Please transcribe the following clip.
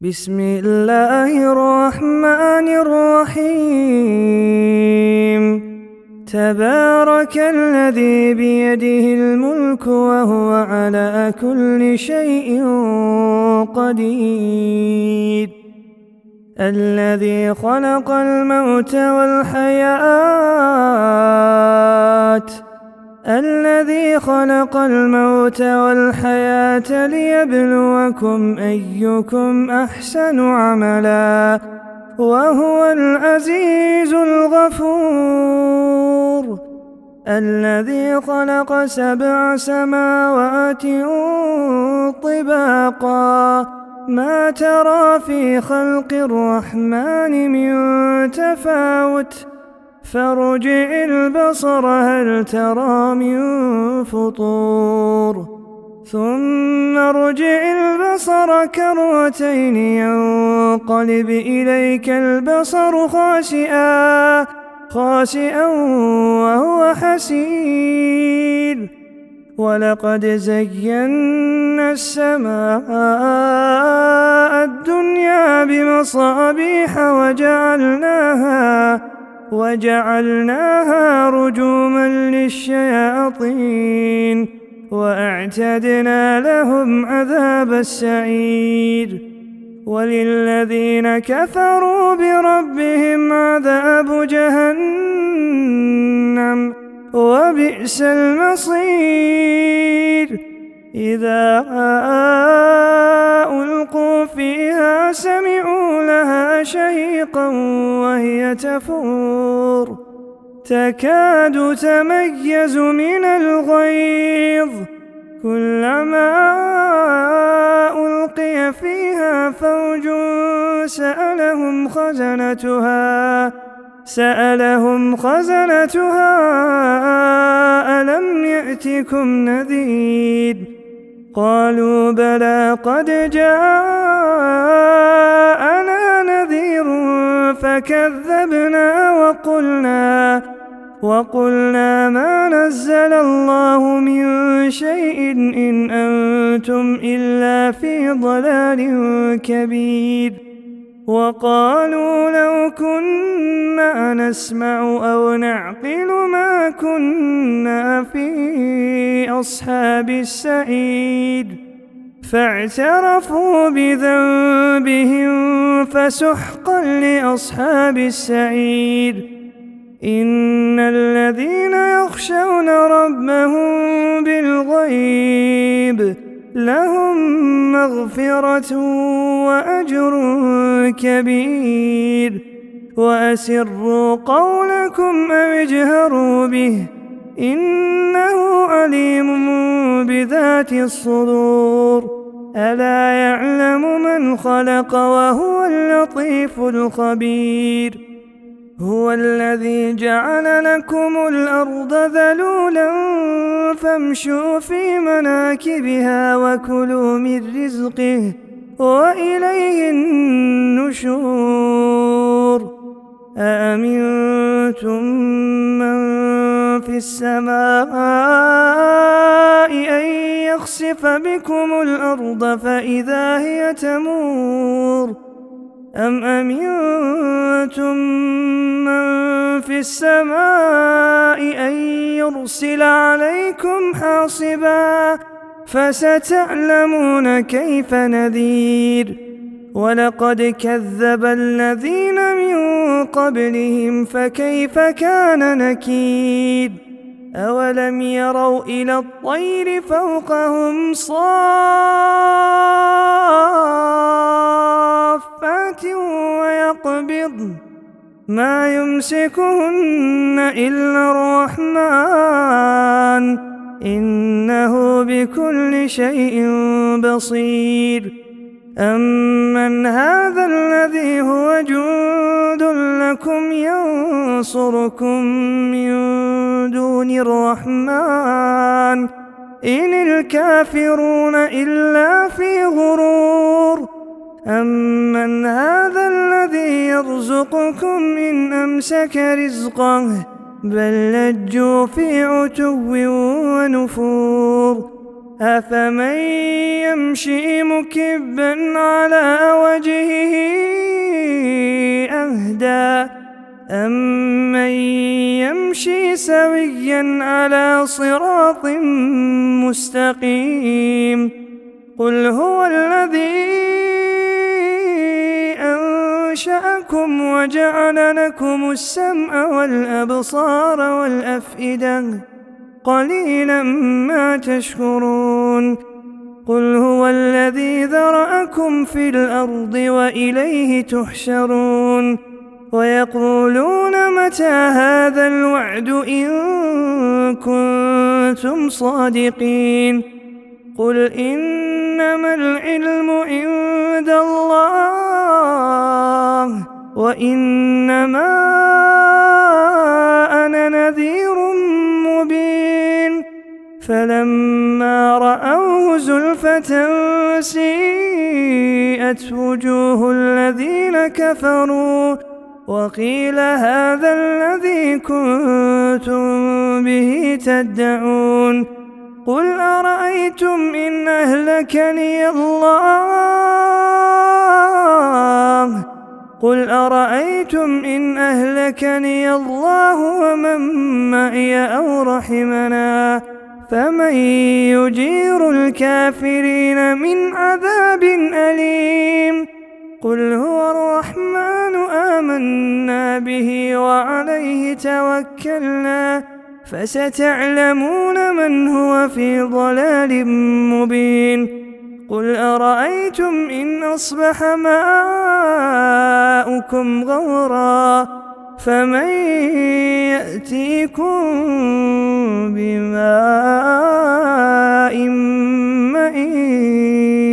بسم الله الرحمن الرحيم. تبارك الذي بيده الملك وهو على كل شيء قدير. الذي خلق الموت والحياة ليبلوكم أيكم أحسن عملا وهو العزيز الغفور. الذي خلق 7 سماوات طباقا ما ترى في خلق الرحمن من تفاوت فارجع البصر هل ترى من فطور ثم ارجع البصر كرتين ينقلب إليك البصر خاسئا وهو حسير. ولقد زينا السماء الدنيا بمصابيح وجعلناها رجوما للشياطين وأعتدنا لهم عذاب السعير. وللذين كفروا بربهم عذاب جهنم وبئس المصير. إذا ألقوا فيها سمعوا لها شهيقا وهي تفور تكاد تميز من الغيظ كلما ألقي فيها فوج سألهم خزنتها ألم يأتكم نذير قالوا بلى قد جاءنا نذير فكذبنا وقلنا ما نزل الله من شيء إن أنتم إلا في ضلال كبير. وقالوا لو كنا نسمع أو نعقل ما كنا في أصحاب السعير فاعترفوا بذنبهم فسحقا لأصحاب السعير. إن الذين يخشون ربهم بالغيب لهم مغفرة وأجر كبير. وأسروا قولكم أو اجهروا به إنه عليم بذات الصدور. ألا يعلم من خلق وهو اللطيف الخبير. هو الذي جعل لكم الأرض ذلولا فامشوا في مناكبها وكلوا من رزقه وإليه النشور. أأمنتم من في السماء أن يخسف بكم الأرض فإذا هي تمور أم أمنتم من في السماء أن يرسل عليكم حاصبا فستعلمون كيف نذير. ولقد كذب الذين من قبلهم فكيف كان نكير. أولم يروا إلى الطير فوقهم صافات ويقبضن ما يمسكهن إلا الرحمن إنه بكل شيء بصير. أمن هذا الذي هو جند لكم ينصركم من دون الرحمن إن الكافرون إلا في غرور. أمن هذا الذي يرزقكم إن أمسك رزقه بل لجوا في عتو ونفور. أفمن يمشي مكبا على وجهه أهدى أمن يمشي سويا على صراط مستقيم قل هو الذي أنشأكم وجعل لكم السمع والأبصار والأفئدة قليلا ما تشكرون قل هو الذي ذرأكم في الأرض وإليه تحشرون ويقولون متى هذا الوعد إن كنتم صادقين قل إنما العلم عند الله وإنما أنا نذير مبين فلما رأوه زلفة سيئت وجوه الذين كفروا وقيل هذا الذي كنتم به تدعون قل أرأيتم إن أهلكني الله ومن معي أو رحمنا فمن يجير الكافرين من عذاب أليم قل هو الرحمن آمنا به وعليه توكلنا فستعلمون من هو في ضلال مبين قل أرأيتم إن أصبح ماؤكم غورا فمن يأتيكم بماء معين